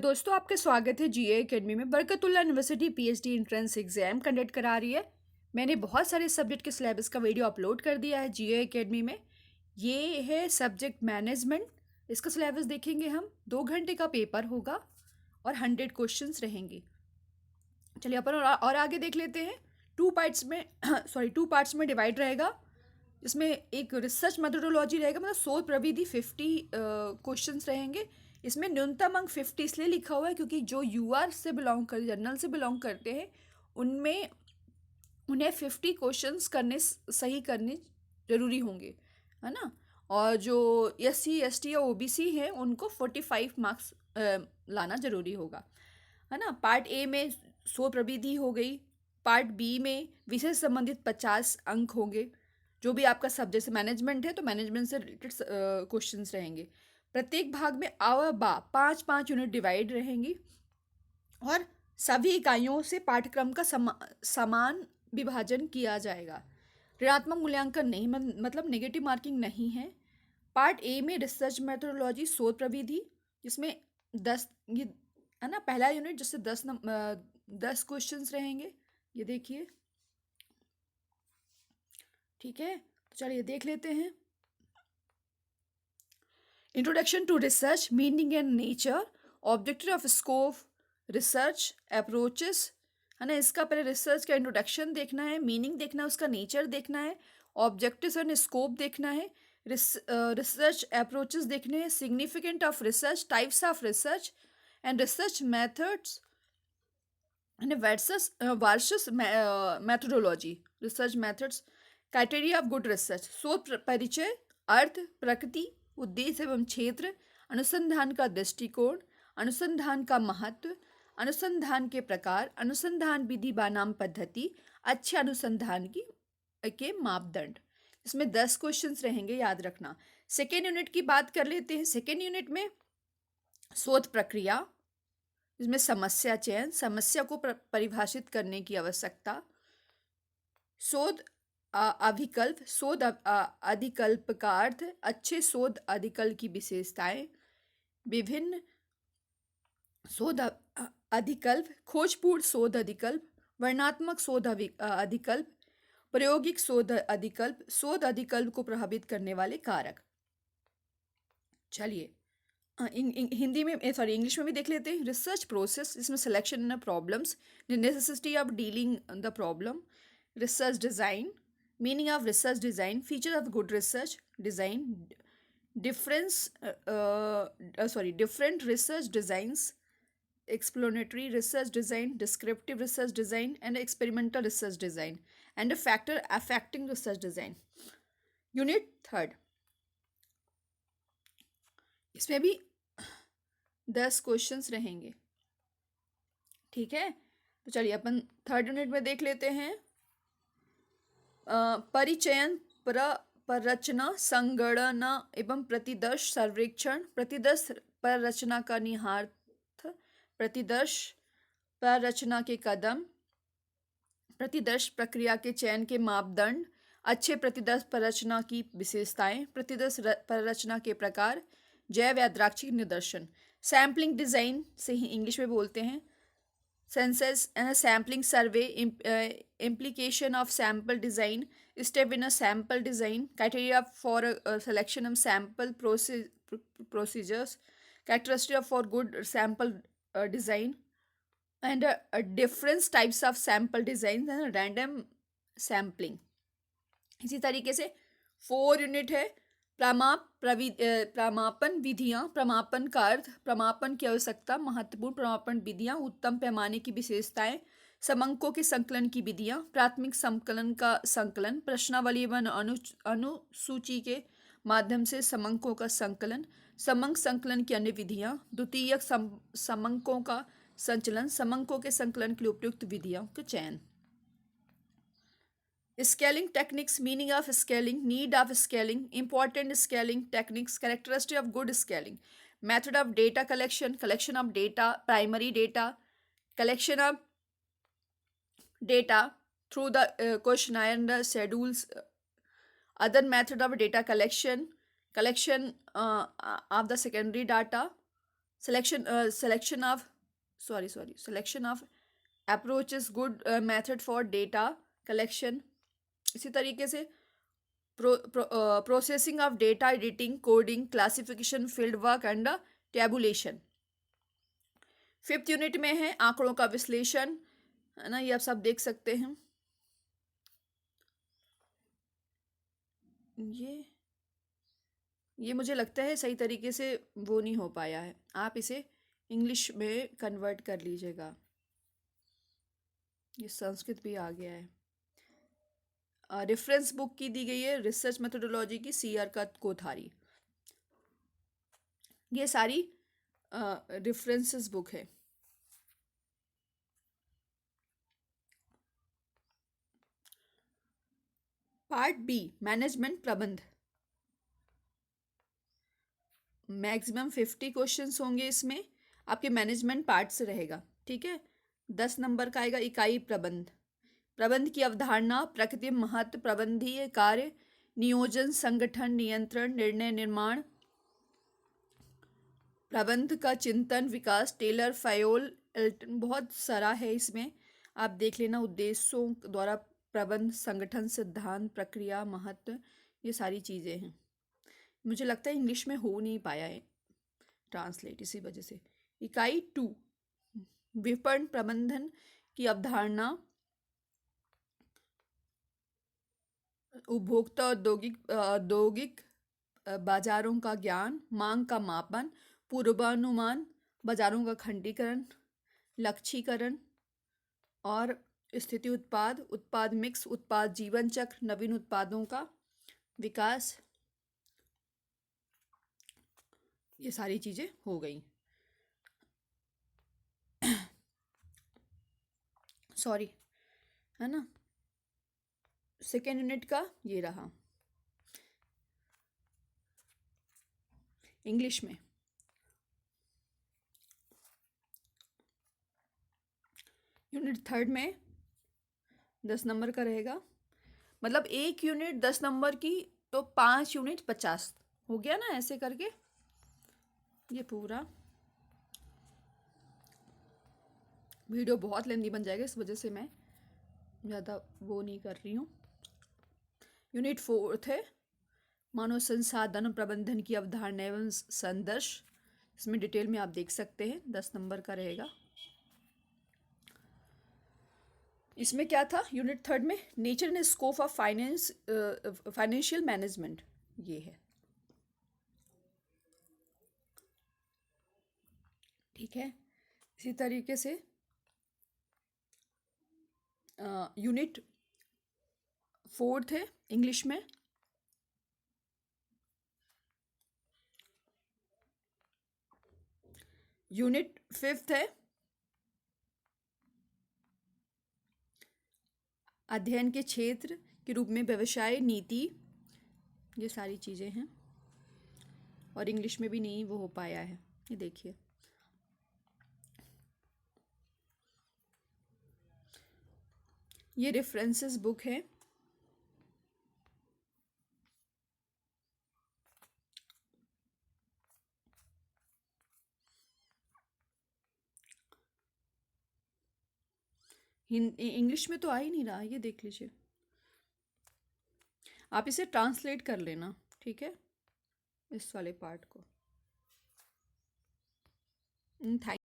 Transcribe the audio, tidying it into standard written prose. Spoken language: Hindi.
दोस्तों आपका स्वागत है जीए एकेडमी में। Barkatullah university PhD entrance exam conduct करा रही है। मैंने बहुत सारे सब्जेक्ट के सिलेबस का वीडियो अपलोड कर दिया है जीए एकेडमी में। ये है सब्जेक्ट मैनेजमेंट। इसका सिलेबस देखेंगे हम। 2 घंटे का पेपर होगा और 100 क्वेश्चंस रहेंगे। चलिए अपन और आगे देख लेते हैं। टू पार्ट्स में टू पार्ट्स में डिवाइड रहेगा। इसमें एक रिसर्च मेथोडोलॉजी रहेगा, मतलब शोध प्रविधि 50 क्वेश्चंस रहेंगे। इसमें न्यूनतम अंक 50 इसलिए लिखा हुआ है क्योंकि जो यूआर से बिलोंग कर जनरल से बिलोंग करते हैं उनमें उन्हें 50 क्वेश्चंस सही करने ज़रूरी होंगे, है ना। और जो एससी एसटी या ओबीसी हैं उनको 45 मार्क्स लाना ज़रूरी होगा, है ना। पार्ट ए में शोध प्रविधि हो गई। पार्ट बी में विषय से संबंधित 50 अंक होंगे। जो भी आपका सब्जेक्ट मैनेजमेंट है तो मैनेजमेंट से रिलेटेड क्वेश्चंस रहेंगे। प्रत्येक भाग में आव बा 5-5 यूनिट डिवाइड रहेंगी और सभी इकाइयों से पाठ्यक्रम का समान विभाजन किया जाएगा। ऋणात्मक मूल्यांकन नहीं, मतलब नेगेटिव मार्किंग नहीं है। पार्ट ए में रिसर्च मेथोडोलॉजी शोध प्रविधि, जिसमें 10 ये है ना, पहला यूनिट जिससे 10 क्वेश्चंस रहेंगे। ये देखिए, ठीक है। तो चलिए देख लेते हैं। Introduction to research, meaning and nature, objective of scope, research approaches, है ना। इसका पहले रिसर्च का इंट्रोडक्शन देखना है, मीनिंग देखना है, उसका नेचर देखना है, ऑब्जेक्टिव्स एंड स्कोप देखना है, रिसर्च अप्रोचेस देखने हैं, significant of research, types of research and research methods and versus methodology, research methods, criteria of good research, शोध परिचय, अर्थ, प्रकृति, उद्देश्य एवं क्षेत्र, अनुसंधान का दृष्टिकोण, अनुसंधान का महत्व, अनुसंधान के प्रकार, अनुसंधान विधि बनाम पद्धति, अच्छे अनुसंधान की के मापदंड। इसमें 10 क्वेश्चंस रहेंगे, याद रखना। सेकेंड यूनिट की बात कर लेते हैं। सेकेंड यूनिट में शोध प्रक्रिया, इसमें समस्या चयन, समस्या को परिभाषित करने की आवश्यकता, शोध अभिकल्प, शोध अधिकल्प का अर्थ, अच्छे शोध अधिकल्प की विशेषताएं, विभिन्न शोध अधिकल्प, खोजपूर्ण शोध अधिकल्प, वर्णनात्मक शोध अधिकल्प, प्रायोगिक शोध अधिकल्प, शोध अधिकल्प को प्रभावित करने वाले कारक। चलिए हिंदी में इंग्लिश में भी देख लेते हैं। रिसर्च प्रोसेस, इसमें selection and problems, necessity of dealing the problem, research design, meaning of research design, feature of good research design, different research designs, explanatory research design, descriptive research design and experimental research design and factor affecting research design. Unit third, इसमें भी 10 क्वेश्चंस रहेंगे, ठीक है। तो चलिए अपन थर्ड यूनिट में देख लेते हैं। परिचयन, पररचना, संगणना एवं प्रतिदर्श सर्वेक्षण, प्रतिदर्श पररचना का निहितार्थ, प्रतिदर्श पररचना के कदम, प्रतिदर्श प्रक्रिया के चयन के मापदंड, अच्छे प्रतिदर्श पररचना की विशेषताएं, प्रतिदर्श पररचना के प्रकार, जैव यादृच्छिक निदर्शन, सैम्पलिंग डिज़ाइन से ही इंग्लिश में बोलते हैं, census and sampling survey, implication of sample design, step in a sample design, criteria for selection of sample procedures, characteristic for good sample design, and different types of sample design and random sampling। इसी तरीके से 4 यूनिट है। प्रमापन विधियाँ, प्रमापन का अर्थ, प्रमापन की आवश्यकता, महत्वपूर्ण प्रमापन विधियाँ, उत्तम पैमाने की विशेषताएं, समंकों के संकलन की विधियाँ, प्राथमिक संकलन का संकलन, प्रश्नावली एवं अनुसूची के माध्यम से समंकों का संकलन, समंक संकलन की अन्य विधियाँ, द्वितीयक समंकों का संचलन, समंकों के संकलन के लिए उपयुक्त विधियों का चयन। Scaling techniques, meaning of scaling, need of scaling, important scaling techniques, characteristic of good scaling, method of data collection, collection of data, primary data, collection of data through the questionnaire and the schedules, other method of data collection, collection of the secondary data, Selection of selection of approach is good method for data collection. इसी तरीके से processing of data, editing, coding, classification, field work and tabulation. 5th unit में है आंकड़ों का विश्लेषण, है ना, ये आप सब देख सकते हैं. ये मुझे लगता है सही तरीके से वो नहीं हो पाया है, आप इसे इंग्लिश में कन्वर्ट कर लीजिएगा. ये संस्कृत भी आ गया है. रेफरेंस बुक की दी गई है रिसर्च मेथोडोलॉजी की, CR कोठारी. ये सारी रेफरेंसेस बुक है. पार्ट बी मैनेजमेंट प्रबंध. मैक्सिमम 50 क्वेश्चंस होंगे इसमें, आपके मैनेजमेंट पार्ट से रहेगा. ठीक है. 10 नंबर का आएगा इकाई प्रबंध. प्रबंध की अवधारणा, प्रकृति, महत्व, प्रबंधीय कार्य, नियोजन, संगठन, नियंत्रण, निर्णय निर्माण, प्रबंध का चिंतन, विकास. टेलर, फायोल, एल्टन, बहुत सारा है इसमें, आप देख लेना. उद्देश्यों द्वारा प्रबंध, संगठन, सिद्धांत, प्रक्रिया, महत्व, ये सारी चीज़ें हैं. मुझे लगता है इंग्लिश में हो नहीं पाया है ट्रांसलेट, इसी वजह से. इकाई 2 विपणन प्रबंधन की अवधारणा, उपभोक्ता औद्योगिक बाजारों का ज्ञान, मांग का मापन, पूर्वानुमान, बाजारों का खंडीकरण, लक्ष्यीकरण और स्थिति, उत्पाद मिक्स, उत्पाद जीवन चक्र, नवीन उत्पादों का विकास. ये सारी चीज़ें हो गई. सॉरी, है ना. सेकेंड यूनिट का ये रहा इंग्लिश में. यूनिट 3 में 10 नंबर का रहेगा. मतलब एक यूनिट 10 नंबर की, तो 5 यूनिट 50 हो गया ना, ऐसे करके. ये पूरा वीडियो बहुत लेंदी बन जाएगा, इस वजह से मैं ज़्यादा वो नहीं कर रही हूँ. यूनिट 4 है मानव संसाधन प्रबंधन की अवधारणा एवं संदर्श. इसमें डिटेल में आप देख सकते हैं, 10 नंबर का रहेगा. इसमें क्या था यूनिट 3 में, nature and scope of financial management, ये है. ठीक है. इसी तरीके से यूनिट 4 है इंग्लिश में. यूनिट 5 है अध्ययन के क्षेत्र के रूप में व्यवसाय नीति. ये सारी चीज़ें हैं, और इंग्लिश में भी नहीं वो हो पाया है. ये देखिए, ये रेफरेंसेस बुक है. इंग्लिश में तो आ ही नहीं रहा, ये देख लीजिए. आप इसे ट्रांसलेट कर लेना. ठीक है, इस वाले पार्ट को. थैंक